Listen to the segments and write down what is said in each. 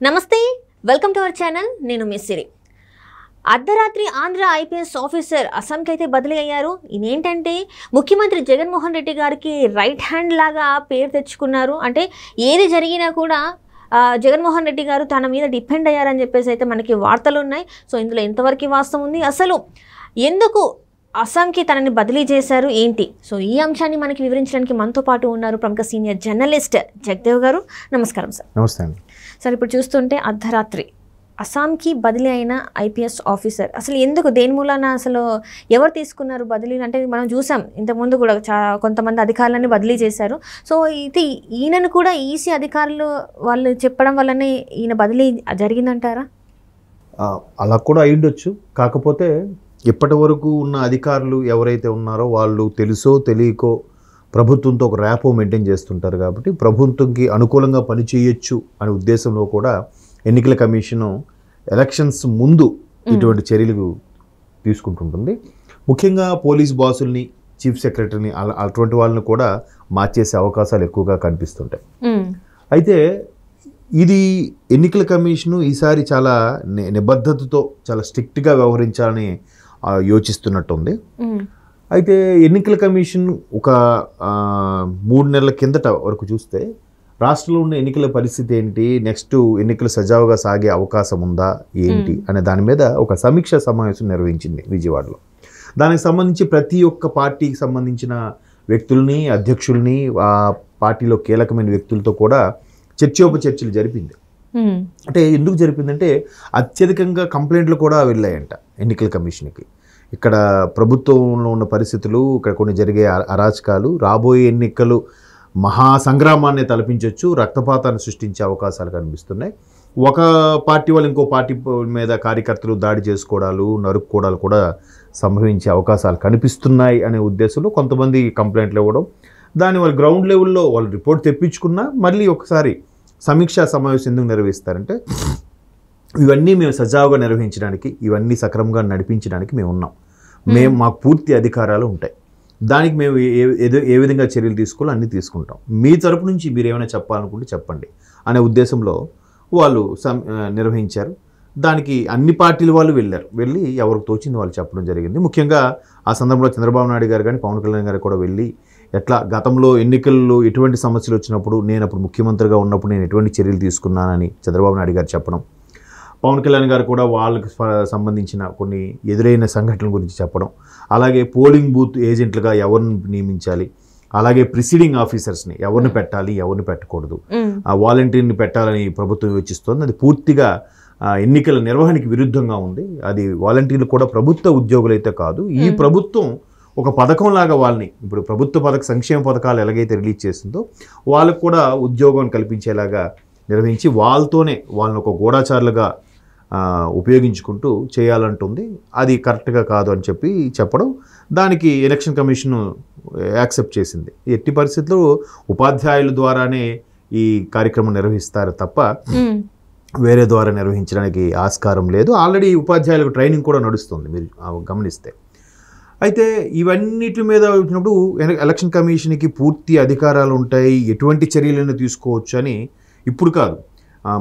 నమస్తే, welcome to our channel. నేను మిస్సిరి. అర్ధరాత్రి ఆంధ్ర ఐపీఎస్ ఆఫీసర్ అస్సాంకి అయితే బదిలీ అయ్యారు. ఇదేంటంటే ముఖ్యమంత్రి జగన్మోహన్ రెడ్డి గారికి రైట్ హ్యాండ్ లాగా పేరు తెచ్చుకున్నారు. అంటే ఏది జరిగినా కూడా జగన్మోహన్ రెడ్డి గారు తన మీద డిపెండ్ అయ్యారని చెప్పేసి అయితే మనకి వార్తలు ఉన్నాయి. సో ఇందులో ఎంతవరకు వాస్తవం ఉంది, అసలు ఎందుకు అస్సాంకి తనని బదిలీ చేశారు ఏంటి? సో ఈ అంశాన్ని మనకి వివరించడానికి మనతో పాటు ఉన్నారు ప్రముఖ సీనియర్ జర్నలిస్ట్ జగదేవ్ గారు. నమస్కారం సార్. నమస్తే అండి. సార్, ఇప్పుడు చూస్తుంటే అర్ధరాత్రి అస్సాంకి బదిలీ అయిన ఐపీఎస్ ఆఫీసర్ అసలు ఎందుకు, దేని మూలాన, అసలు ఎవరు తీసుకున్నారు బదిలీ? అంటే మనం చూసాం ఇంతకుముందు కూడా కొంతమంది అధికారులని బదిలీ చేశారు. సో ఇది ఈయనను కూడా ఈసీ అధికారులు వాళ్ళు చెప్పడం వల్లనే ఈయన బదిలీ జరిగిందంటారా? అలా కూడా అయ్యుండొచ్చు. కాకపోతే ఇప్పటి వరకు ఉన్న అధికారులు ఎవరైతే ఉన్నారో వాళ్ళు తెలుసో తెలియకో ప్రభుత్వంతో ఒక ర్యాపో మెయింటైన్ చేస్తుంటారు. కాబట్టి ప్రభుత్వంకి అనుకూలంగా పనిచేయొచ్చు అనే ఉద్దేశంలో కూడా ఎన్నికల కమిషను ఎలక్షన్స్ ముందు ఇటువంటి చర్యలు తీసుకుంటుంటుంది. ముఖ్యంగా పోలీస్ బాసుల్ని, చీఫ్ సెక్రటరీని అటువంటి వాళ్ళని కూడా మార్చేసే అవకాశాలు ఎక్కువగా కనిపిస్తుంటాయి. అయితే ఇది ఎన్నికల కమిషను ఈసారి చాలా నిబద్ధతతో చాలా స్ట్రిక్ట్గా వ్యవహరించాలని యోచిస్తున్నట్టుంది. అయితే ఎన్నికల కమిషన్ ఒక 3 నెలల కిందట వరకు చూస్తే రాష్ట్రంలో ఉన్న ఎన్నికల పరిస్థితి ఏంటి, నెక్స్ట్ ఎన్నికలు సజావుగా సాగే అవకాశం ఉందా ఏంటి అనే దాని మీద ఒక సమీక్షా సమావేశం నిర్వహించింది విజయవాడలో. దానికి సంబంధించి ప్రతి ఒక్క పార్టీకి సంబంధించిన వ్యక్తుల్ని, అధ్యక్షుల్ని, ఆ పార్టీలో కీలకమైన వ్యక్తులతో కూడా చర్చోపచర్చలు జరిపింది. అంటే ఎందుకు జరిపిందంటే అత్యధికంగా కంప్లైంట్లు కూడా వెళ్ళాయంట ఎన్నికల కమిషన్కి. ఇక్కడ ప్రభుత్వంలో ఉన్న పరిస్థితులు, ఇక్కడ కొన్ని జరిగే అరాచకాలు రాబోయే ఎన్నికలు మహాసంగ్రామాన్ని తలపించవచ్చు, రక్తపాతాన్ని సృష్టించే అవకాశాలు కనిపిస్తున్నాయి. ఒక పార్టీ వాళ్ళు ఇంకో పార్టీ మీద కార్యకర్తలు దాడి చేసుకోవడాలు, నరుక్కోవడాలు కూడా సంభవించే అవకాశాలు కనిపిస్తున్నాయి అనే ఉద్దేశంలో కొంతమంది కంప్లైంట్లు ఇవ్వడం, దాన్ని వాళ్ళు గ్రౌండ్ లెవెల్లో వాళ్ళు రిపోర్ట్ తెప్పించుకున్నా మళ్ళీ ఒకసారి సమీక్షా సమావేశం ఎందుకు నిర్వహిస్తారంటే ఇవన్నీ మేము సజావుగా నిర్వహించడానికి, ఇవన్నీ సక్రమంగా నడిపించడానికి మేము ఉన్నాం, మాకు పూర్తి అధికారాలు ఉంటాయి, దానికి మేము ఏ విధంగా చర్యలు తీసుకోవాలో అన్నీ తీసుకుంటాం, మీ తరపు నుంచి మీరు ఏమైనా చెప్పాలనుకుంటే చెప్పండి అనే ఉద్దేశంలో వాళ్ళు నిర్వహించారు. దానికి అన్ని పార్టీల వాళ్ళు వెళ్ళి ఎవరికి తోచింది వాళ్ళు చెప్పడం జరిగింది. ముఖ్యంగా ఆ సందర్భంలో చంద్రబాబు నాయుడు గారు కానీ పవన్ కళ్యాణ్ గారు కూడా వెళ్ళి ఎట్లా గతంలో ఎన్నికల్లో ఎటువంటి సమస్యలు వచ్చినప్పుడు, నేను అప్పుడు ముఖ్యమంత్రిగా ఉన్నప్పుడు నేను ఎటువంటి చర్యలు తీసుకున్నానని చంద్రబాబు నాయుడు గారు చెప్పడం, పవన్ కళ్యాణ్ గారు కూడా వాళ్ళకి సంబంధించిన కొన్ని ఎదురైన సంఘటనల గురించి చెప్పడం, అలాగే పోలింగ్ బూత్ ఏజెంట్లుగా ఎవరిని నియమించాలి, అలాగే ప్రిసైడింగ్ ఆఫీసర్స్ని ఎవరిని పెట్టాలి, ఎవరిని పెట్టకూడదు, ఆ వాలంటీర్ని పెట్టాలని ప్రభుత్వం యోచిస్తోంది. అది పూర్తిగా ఎన్నికల నిర్వహణకి విరుద్ధంగా ఉంది. అది వాలంటీర్లు కూడా ప్రభుత్వ ఉద్యోగులు అయితే కాదు, ఈ ప్రభుత్వం ఒక పథకంలాగా వాళ్ళని, ఇప్పుడు ప్రభుత్వ సంక్షేమ పథకాలు ఎలాగైతే రిలీజ్ చేసిందో వాళ్ళకు కూడా ఉద్యోగం కల్పించేలాగా నిర్వహించి వాళ్ళతోనే వాళ్ళని ఒక గూఢచారులుగా ఉపయోగించుకుంటూ చేయాలంటుంది. అది కరెక్ట్గా కాదు అని చెప్పడం, దానికి ఎలక్షన్ కమిషన్ యాక్సెప్ట్ చేసింది. ఎట్టి పరిస్థితుల్లో ఉపాధ్యాయుల ద్వారానే ఈ కార్యక్రమం నిర్వహిస్తారు తప్ప వేరే ద్వారా నిర్వహించడానికి ఆస్కారం లేదు. ఆల్రెడీ ఉపాధ్యాయులకు ట్రైనింగ్ కూడా నడుస్తుంది, మీరు గమనిస్తే. అయితే ఇవన్నిటి మీద వచ్చినప్పుడు ఎలక్షన్ కమిషన్కి పూర్తి అధికారాలు ఉంటాయి, ఎటువంటి చర్యలను తీసుకోవచ్చు అని ఇప్పుడు కాదు,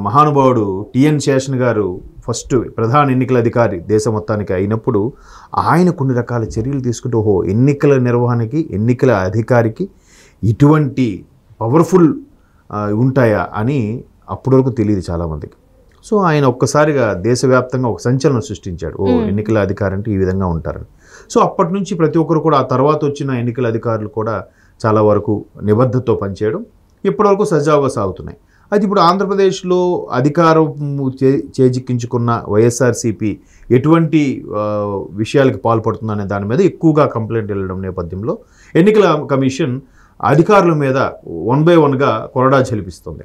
మహానుభావుడు టిఎన్ శేషన్ గారు ఫస్ట్ ప్రధాన ఎన్నికల అధికారి దేశం మొత్తానికి అయినప్పుడు ఆయన కొన్ని రకాల చర్యలు తీసుకుంటూ ఎన్నికల నిర్వహణకి, ఎన్నికల అధికారికి ఇటువంటి పవర్ఫుల్ ఉంటాయా అని అప్పటి వరకు తెలియదు చాలామందికి. సో ఆయన ఒక్కసారిగా దేశవ్యాప్తంగా ఒక సంచలనం సృష్టించాడు, ఎన్నికల అధికారి అంటే ఈ విధంగా ఉంటారని. సో అప్పటి నుంచి ప్రతి ఒక్కరు కూడా, ఆ తర్వాత వచ్చిన ఎన్నికల అధికారులు కూడా చాలా వరకు నిబద్ధతతో పనిచేయడం ఇప్పటివరకు సజావుగా సాగుతున్నాయి. అయితే ఇప్పుడు ఆంధ్రప్రదేశ్లో అధికారం చేజిక్కించుకున్న వైఎస్ఆర్సీపీ ఎటువంటి విషయాలకు పాల్పడుతుందనే దాని మీద ఎక్కువగా కంప్లైంట్ వెళ్ళడం నేపథ్యంలో ఎన్నికల కమిషన్ అధికారుల మీద 1 by 1గా కొరడా చెలిపిస్తుంది.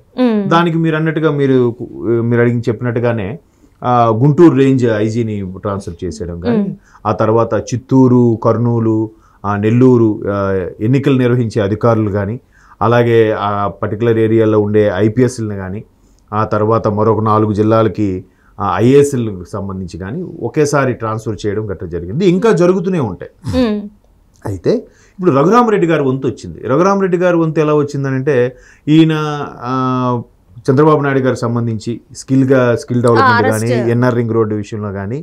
దానికి మీరు అన్నట్టుగా మీరు అడిగి చెప్పినట్టుగానే గుంటూరు రేంజ్ ఐజీని ట్రాన్స్ఫర్ చేసేయడం కానీ, ఆ తర్వాత చిత్తూరు, కర్నూలు, నెల్లూరు ఎన్నికలు నిర్వహించే అధికారులు కానీ, అలాగే ఆ పర్టికులర్ ఏరియాలో ఉండే ఐపీఎస్లను కానీ, ఆ తర్వాత మరొక 4 జిల్లాలకి ఐఏఎస్ఎల్కి సంబంధించి కానీ ఒకేసారి ట్రాన్స్ఫర్ చేయడం గట్రా జరిగింది. ఇంకా జరుగుతూనే ఉంటాయి. అయితే ఇప్పుడు రఘురామరెడ్డి గారి వంతు వచ్చింది. రఘురామరెడ్డి గారి వంతు ఎలా వచ్చిందనంటే ఈయన చంద్రబాబు నాయుడు గారికి సంబంధించి స్కిల్ డెవలప్మెంట్ కానీ ఎన్ఆర్ రింగ్ రోడ్డు విషయంలో కానీ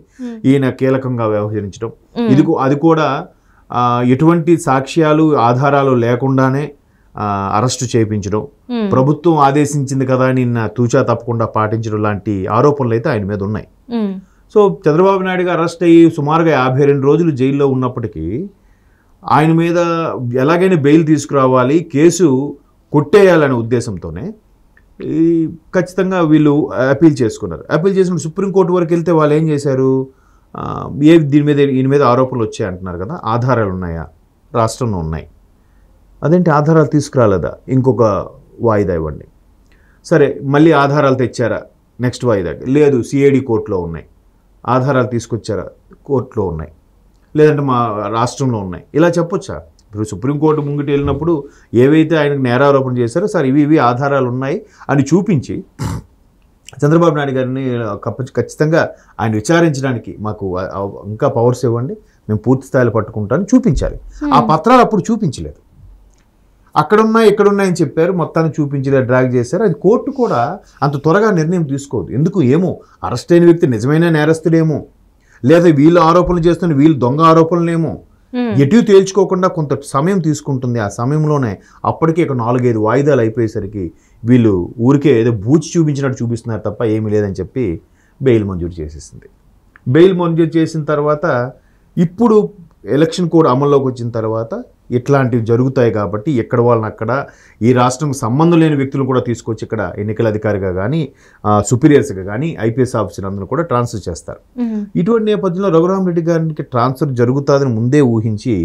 ఈయన కీలకంగా వ్యవహరించడం, అది కూడా ఎటువంటి సాక్ష్యాలు ఆధారాలు లేకుండానే అరెస్టు చేయించడం, ప్రభుత్వం ఆదేశించింది కదా నిన్న తూచా తప్పకుండా పాటించడం లాంటి ఆరోపణలు అయితే ఆయన మీద ఉన్నాయి. సో చంద్రబాబు నాయుడు గారు అరెస్ట్ అయ్యి సుమారుగా 52 రోజులు జైల్లో ఉన్నప్పటికీ ఆయన మీద ఎలాగైనా బెయిల్ తీసుకురావాలి, కేసు కొట్టేయాలనే ఉద్దేశంతోనే ఖచ్చితంగా వీళ్ళు అపీల్ చేసుకున్నారు. అపీల్ చేసుకుని సుప్రీంకోర్టు వరకు వెళ్తే వాళ్ళు ఏం చేశారు, ఈయన మీద ఆరోపణలు వచ్చాయి అంటున్నారు కదా, ఆధారాలు ఉన్నాయా? రాష్ట్రంలో ఉన్నాయి. అదేంటి ఆధారాలు తీసుకురాలేదా? ఇంకొక వాయిదా ఇవ్వండి. సరే, మళ్ళీ ఆధారాలు తెచ్చారా? నెక్స్ట్ వాయిదా లేదు, సిఐడి కోర్టులో ఉన్నాయి. ఆధారాలు తీసుకొచ్చారా? కోర్టులో ఉన్నాయి. లేదంటే మా రాష్ట్రంలో ఉన్నాయి. ఇలా చెప్పొచ్చా? ఇప్పుడు సుప్రీంకోర్టు ముంగిటి వెళ్ళినప్పుడు ఏవైతే ఆయనకు నేరారోపణ చేశారో సార్ ఇవి ఆధారాలు ఉన్నాయి అని చూపించి చంద్రబాబు నాయుడు గారిని ఖచ్చితంగా ఆయన విచారించడానికి మాకు ఇంకా పవర్స్ ఇవ్వండి, మేము పూర్తి స్థాయిలో పట్టుకుంటామని చూపించాలి. ఆ పత్రాలు అప్పుడు చూపించలేదు. ఎక్కడున్నాయని చెప్పారు, మొత్తాన్ని చూపించలేదు, డ్రాగ్ చేశారు. అది కోర్టు కూడా అంత త్వరగా నిర్ణయం తీసుకోదు. ఎందుకు? ఏమో అరెస్ట్ అయిన వ్యక్తి నిజమైన నేరస్తుడేమో, లేదా వీళ్ళు ఆరోపణలు చేస్తున్న వీళ్ళు దొంగ ఆరోపణలేమో, ఎటు తేల్చుకోకుండా కొంత సమయం తీసుకుంటుంది. ఆ సమయంలోనే అప్పటికే ఒక 4-5 వాయిదాలు అయిపోయేసరికి వీళ్ళు ఊరికే ఏదో బూచి చూపించినట్టు చూపిస్తున్నారు తప్ప ఏమీ లేదని చెప్పి బెయిల్ మంజూరు చేసేసింది. బెయిల్ మంజూరు చేసిన తర్వాత ఇప్పుడు ఎలక్షన్ కోడ్ అమల్లోకి వచ్చిన తర్వాత ఇట్లాంటివి జరుగుతాయి కాబట్టి ఎక్కడ వాళ్ళని అక్కడ ఈ రాష్ట్రంకు సంబంధం లేని వ్యక్తులు కూడా తీసుకొచ్చి ఇక్కడ ఎన్నికల అధికారిగా కానీ సుపీరియర్స్గా కానీ ఐపీఎస్ ఆఫీసర్ అందరూ కూడా ట్రాన్స్ఫర్ చేస్తారు. ఇటువంటి నేపథ్యంలో రఘురామరెడ్డి గారికి ట్రాన్స్ఫర్ జరుగుతుందని ముందే ఊహించి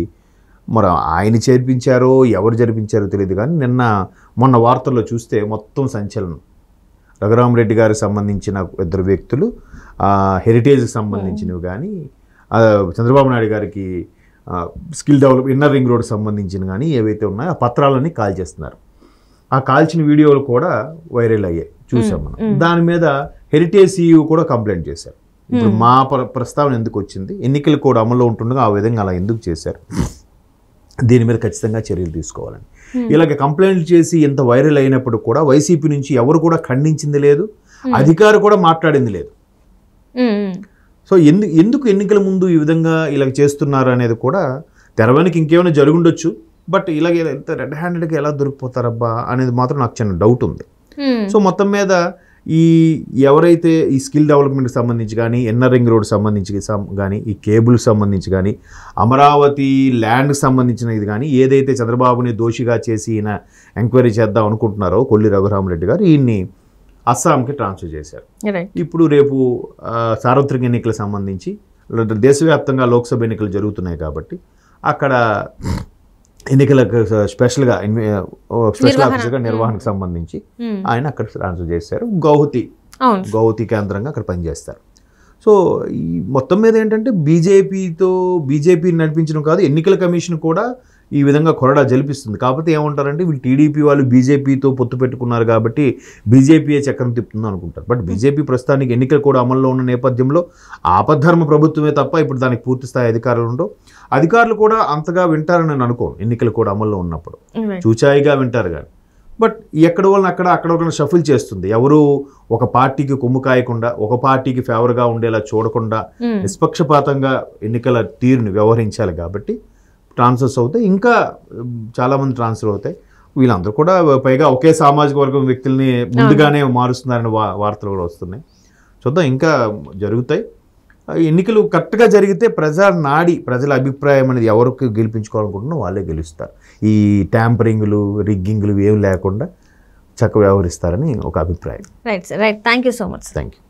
మరి ఆయన చేర్పించారో ఎవరు జరిపించారో తెలియదు కానీ మొన్న వార్తల్లో చూస్తే మొత్తం సంచలనం. రఘురామరెడ్డి గారికి సంబంధించిన 2 వ్యక్తులు, హెరిటేజ్కి సంబంధించినవి కానీ, చంద్రబాబు నాయుడు గారికి skill develop inner ring road సంబంధించిన కానీ ఏవైతే ఉన్నాయో ఆ పత్రాలన్నీ కాల్ చేస్తున్నారు. ఆ కాల్చిన వీడియోలు కూడా వైరల్ అయ్యాయి, చూసాం మనం. దాని మీద హెరిటేజ్ సీఈఓ కూడా కంప్లైంట్ చేశారు. ఇప్పుడు మా ప్రస్తావన ఎందుకు వచ్చింది, ఎన్నికల కోడ్ అమల్లో ఉంటుండగా ఆ విధంగా అలా ఎందుకు చేశారు, దీని మీద ఖచ్చితంగా చర్యలు తీసుకోవాలని ఇలాగ కంప్లైంట్ చేసి ఎంత వైరల్ అయినప్పుడు కూడా వైసీపీ నుంచి ఎవరు కూడా ఖండించింది లేదు, అధికారి కూడా మాట్లాడింది లేదు. సో ఎందుకు ఎన్నికల ముందు ఈ విధంగా ఇలా చేస్తున్నారు అనేది కూడా తెరవనికి ఇంకేమైనా జరుగుండొచ్చు. బట్ ఇలాగే ఎంత రెడ్ హ్యాండెడ్గా ఎలా దొరికిపోతారబ్బా అనేది మాత్రం నాకు చిన్న డౌట్ ఉంది. సో మొత్తం మీద ఎవరైతే ఈ స్కిల్ డెవలప్మెంట్కి సంబంధించి కానీ, ఎన్ఆర్ రింగ్ రోడ్ సంబంధించి కానీ, ఈ కేబుల్ సంబంధించి కానీ, అమరావతి ల్యాండ్కి సంబంధించిన ఇది కానీ ఏదైతే చంద్రబాబుని దోషిగా చేసి ఈయన ఎంక్వైరీ చేద్దాం అనుకుంటున్నారో కొల్లి రఘురామరెడ్డి గారు ఈయన్ని అస్సాంకి ట్రాన్స్ఫర్ చేశారు. ఇప్పుడు రేపు సార్వత్రిక ఎన్నికలకు సంబంధించి దేశవ్యాప్తంగా లోక్సభ ఎన్నికలు జరుగుతున్నాయి కాబట్టి అక్కడ ఎన్నికలకు స్పెషల్ ఆఫీసర్గా నిర్వహణకు సంబంధించి ఆయన అక్కడ ట్రాన్స్ఫర్ చేశారు. గౌహతి కేంద్రంగా అక్కడ పనిచేస్తారు. సో ఈ మొత్తం మీద ఏంటంటే బీజేపీని నడిపించడం కాదు, ఎన్నికల కమిషన్ కూడా ఈ విధంగా కొరడా జలిపిస్తుంది. కాకపోతే ఏమంటారంటే వీళ్ళు టీడీపీ వాళ్ళు బీజేపీతో పొత్తు పెట్టుకున్నారు కాబట్టి బీజేపీయే చక్రం తిప్పుతుంది అనుకుంటారు. బట్ బీజేపీ ప్రస్తుతానికి ఎన్నికలు కూడా అమల్లో ఉన్న నేపథ్యంలో ఆపద్ధర్మ ప్రభుత్వమే తప్ప ఇప్పుడు దానికి పూర్తి స్థాయి అధికారులు ఉండవు. అధికారులు కూడా అంతగా వింటారని నేను అనుకోను. ఎన్నికలు కూడా అమల్లో ఉన్నప్పుడు చూచాయిగా వింటారు కానీ, బట్ ఎక్కడ వాళ్ళని అక్కడ ఒకరిని షఫిల్ చేస్తుంది. ఎవరు ఒక పార్టీకి కొమ్ము కాయకుండా, ఒక పార్టీకి ఫేవర్గా ఉండేలా చూడకుండా నిష్పక్షపాతంగా ఎన్నికల తీరుని వ్యవహరించాలి కాబట్టి ట్రాన్స్ఫర్స్ అవుతాయి. ఇంకా చాలామంది ట్రాన్స్ఫర్ అవుతాయి. వీళ్ళందరూ కూడా పైగా ఒకే సామాజిక వర్గం వ్యక్తుల్ని ముందుగానే మారుస్తున్నారని వార్తలు కూడా వస్తున్నాయి. చూద్దాం, ఇంకా జరుగుతాయి. ఎన్నికలు కరెక్ట్గా జరిగితే ప్రజల అభిప్రాయం అనేది ఎవరికి గెలిపించుకోవాలనుకుంటున్నా వాళ్ళే గెలుస్తారు. ఈ ట్యాంపరింగ్లు, రిగ్గింగ్లు ఏం లేకుండా చక్కగా వ్యవహరిస్తారని ఒక అభిప్రాయం. Right sir, right. Thank you so much. Thank you.